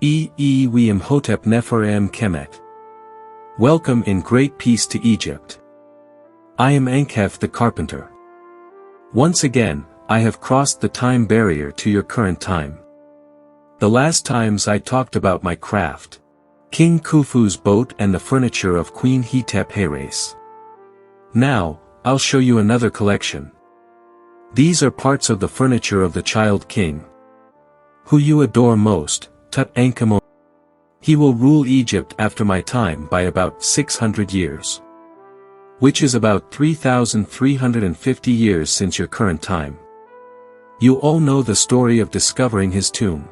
We Imhotep Nefer Kemet. Welcome in great peace to Egypt. I am ANKHEF the carpenter. Once again, I have crossed the time barrier to your current time. The last times I talked about my craft, King Khufu's boat and the furniture of Queen Hetep. Now, I'll show you another collection. These are parts of the furniture of the child king, who you adore most, TUTANKHAMUN'S. He will rule Egypt after my time by about 600 years. Which is about 3,350 years since your current time. You all know the story of discovering his tomb.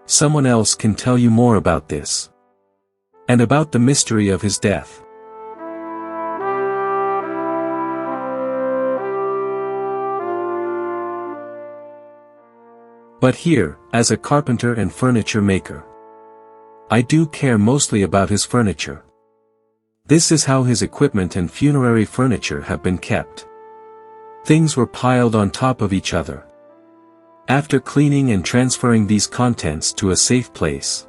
Someone else can tell you more about this. And about the mystery of his death. But here, as a carpenter and furniture maker, I do care mostly about his furniture. This is how his equipment and funerary furniture have been kept. Things were piled on top of each other. After cleaning and transferring these contents to a safe place,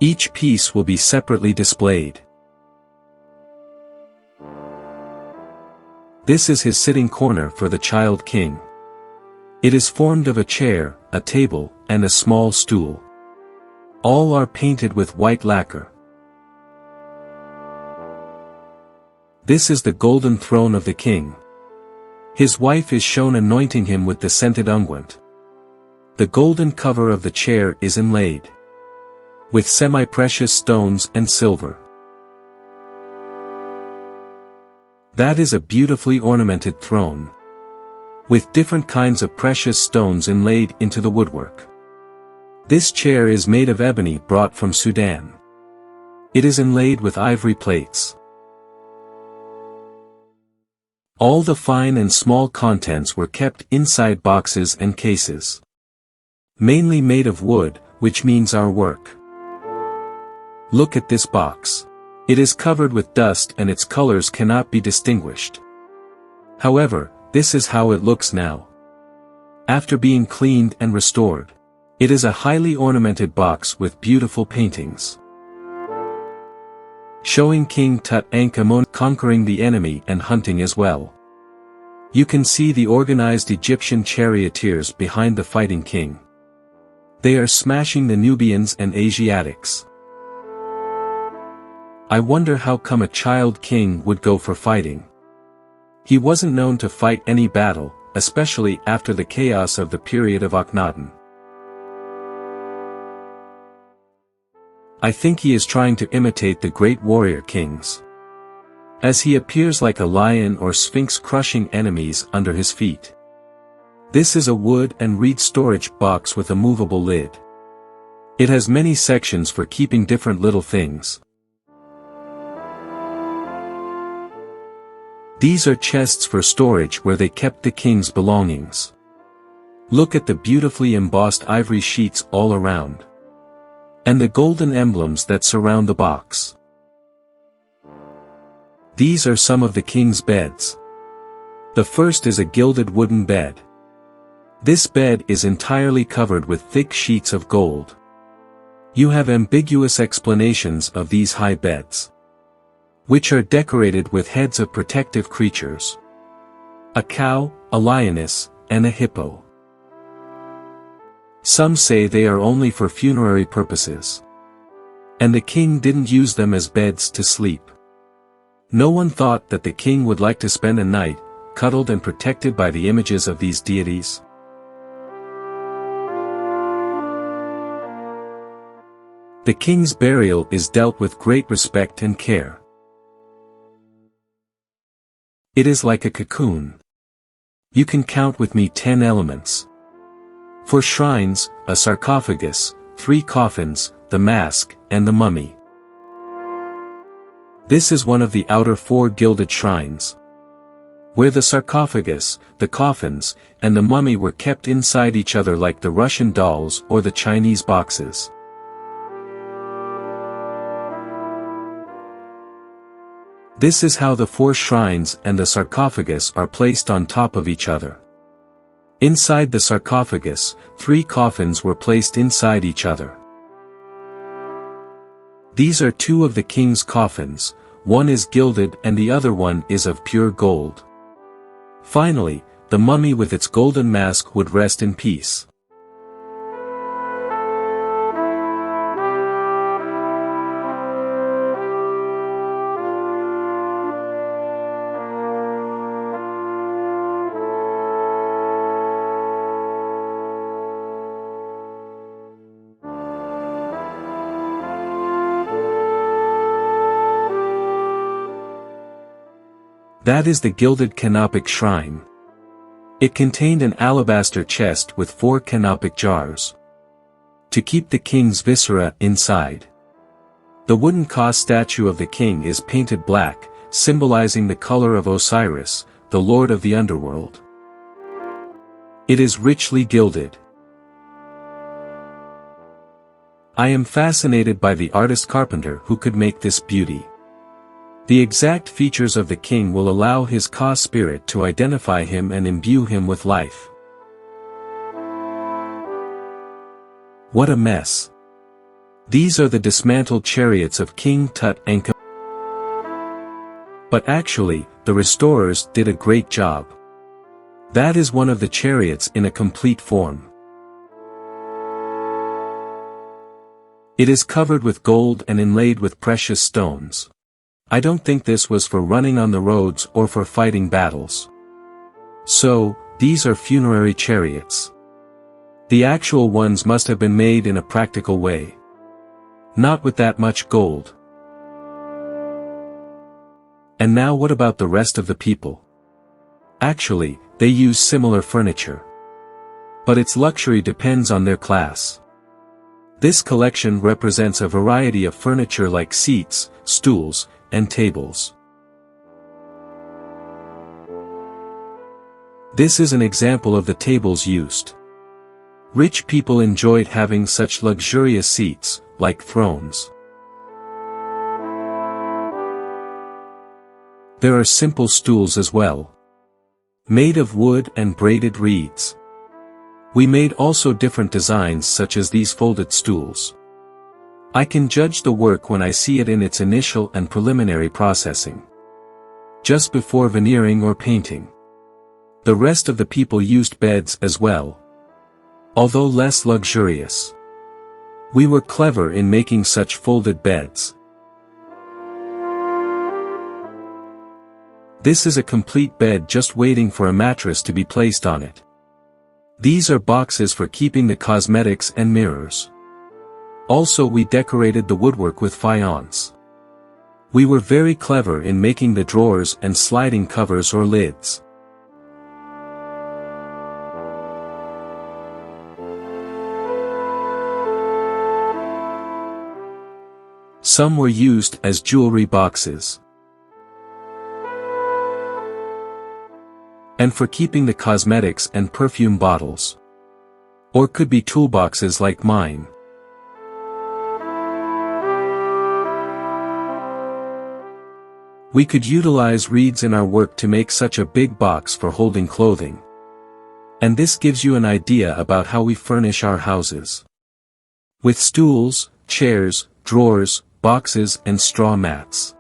each piece will be separately displayed. This is his sitting corner for the child king. It is formed of a chair, a table, and a small stool. All are painted with white lacquer. This is the golden throne of the king. His wife is shown anointing him with the scented unguent. The golden cover of the chair is inlaid with semi-precious stones and silver. That is a beautifully ornamented throne, with different kinds of precious stones inlaid into the woodwork. This chair is made of ebony brought from Sudan. It is inlaid with ivory plates. All the fine and small contents were kept inside boxes and cases. Mainly made of wood, which means our work. Look at this box. It is covered with dust and its colors cannot be distinguished. However, this is how it looks now, after being cleaned and restored. It is a highly ornamented box with beautiful paintings, showing King Tutankhamun conquering the enemy and hunting as well. You can see the organized Egyptian charioteers behind the fighting king. They are smashing the Nubians and Asiatics. I wonder how come a child king would go for fighting. He wasn't known to fight any battle, especially after the chaos of the period of Akhenaten. I think he is trying to imitate the great warrior kings, as he appears like a lion or sphinx crushing enemies under his feet. This is a wood and reed storage box with a movable lid. It has many sections for keeping different little things. These are chests for storage where they kept the king's belongings. Look at the beautifully embossed ivory sheets all around, and the golden emblems that surround the box. These are some of the king's beds. The first is a gilded wooden bed. This bed is entirely covered with thick sheets of gold. You have ambiguous explanations of these high beds, which are decorated with heads of protective creatures: a cow, a lioness, and a hippo. Some say they are only for funerary purposes, and the king didn't use them as beds to sleep. No one thought that the king would like to spend a night, cuddled and protected by the images of these deities. The king's burial is dealt with great respect and care. It is like a cocoon. You can count with me 10 elements. For shrines, a sarcophagus, 3 coffins, the mask, and the mummy. This is one of the outer 4 gilded shrines, where the sarcophagus, the coffins, and the mummy were kept inside each other like the Russian dolls or the Chinese boxes. This is how the 4 shrines and the sarcophagus are placed on top of each other. Inside the sarcophagus, 3 coffins were placed inside each other. These are two of the king's coffins, one is gilded and the other one is of pure gold. Finally, the mummy with its golden mask would rest in peace. That is the gilded canopic shrine. It contained an alabaster chest with 4 canopic jars to keep the king's viscera inside. The wooden Ka statue of the king is painted black, symbolizing the color of Osiris, the lord of the underworld. It is richly gilded. I am fascinated by the artist carpenter who could make this beauty. The exact features of the king will allow his Ka spirit to identify him and imbue him with life. What a mess! These are the dismantled chariots of King Tutankhamun. But actually, the restorers did a great job. That is one of the chariots in a complete form. It is covered with gold and inlaid with precious stones. I don't think this was for running on the roads or for fighting battles. So, these are funerary chariots. The actual ones must have been made in a practical way. Not with that much gold. And now what about the rest of the people? Actually, they use similar furniture. But its luxury depends on their class. This collection represents a variety of furniture like seats, stools, and tables. This is an example of the tables used. Rich people enjoyed having such luxurious seats, like thrones. There are simple stools as well. Made of wood and braided reeds. We made also different designs such as these folded stools. I can judge the work when I see it in its initial and preliminary processing. Just before veneering or painting. The rest of the people used beds as well. Although less luxurious. We were clever in making such folded beds. This is a complete bed just waiting for a mattress to be placed on it. These are boxes for keeping the cosmetics and mirrors. Also we decorated the woodwork with faience. We were very clever in making the drawers and sliding covers or lids. Some were used as jewelry boxes. And for keeping the cosmetics and perfume bottles. Or could be toolboxes like mine. We could utilize reeds in our work to make such a big box for holding clothing. And this gives you an idea about how we furnish our houses. With stools, chairs, drawers, boxes and straw mats.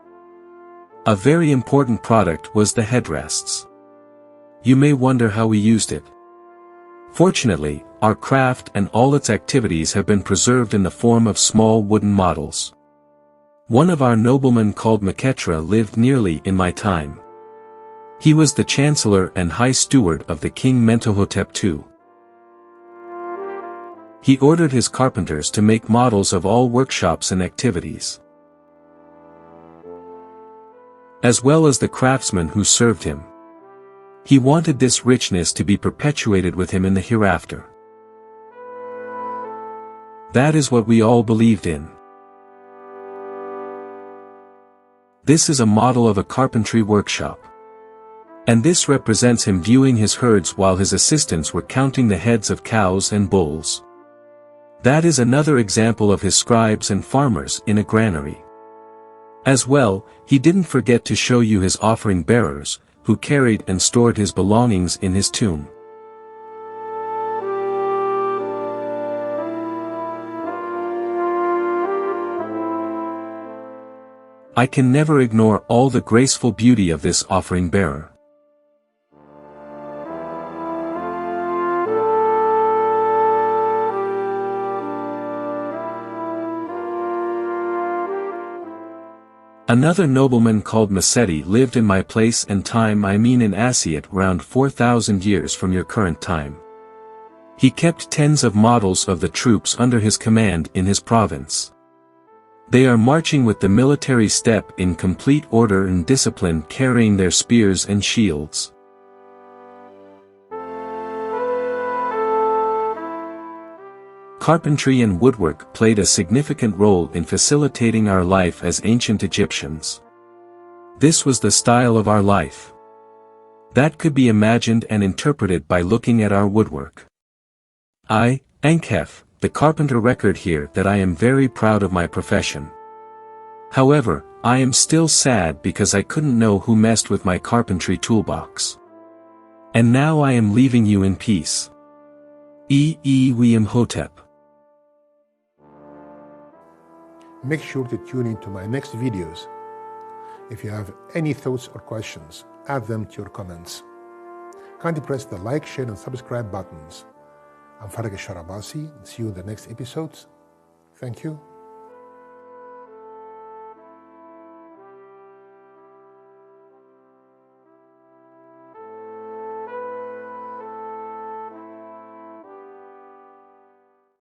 A very important product was the headrests. You may wonder how we used it. Fortunately, our craft and all its activities have been preserved in the form of small wooden models. One of our noblemen called Maketra lived nearly in my time. He was the chancellor and high steward of the king Mentuhotep II. He ordered his carpenters to make models of all workshops and activities, as well as the craftsmen who served him. He wanted this richness to be perpetuated with him in the hereafter. That is what we all believed in. This is a model of a carpentry workshop. And this represents him viewing his herds while his assistants were counting the heads of cows and bulls. That is another example of his scribes and farmers in a granary. As well, he didn't forget to show you his offering bearers, who carried and stored his belongings in his tomb. I can never ignore all the graceful beauty of this offering bearer. Another nobleman called Massetti lived in my place and time, I mean in Asiat, around 4,000 years from your current time. He kept tens of models of the troops under his command in his province. They are marching with the military step in complete order and discipline, carrying their spears and shields. Carpentry and woodwork played a significant role in facilitating our life as ancient Egyptians. This was the style of our life. That could be imagined and interpreted by looking at our woodwork. I, ANKHEF, the carpenter, record here that I am very proud of my profession. However, I am still sad because I couldn't know who messed with my carpentry toolbox. And now I am leaving you in peace. Imhotep. Make sure to tune in to my next videos. If you have any thoughts or questions, add them to your comments. Kindly press the like, share and subscribe buttons. I'm Farag Sharabasi. See you in the next episodes. Thank you.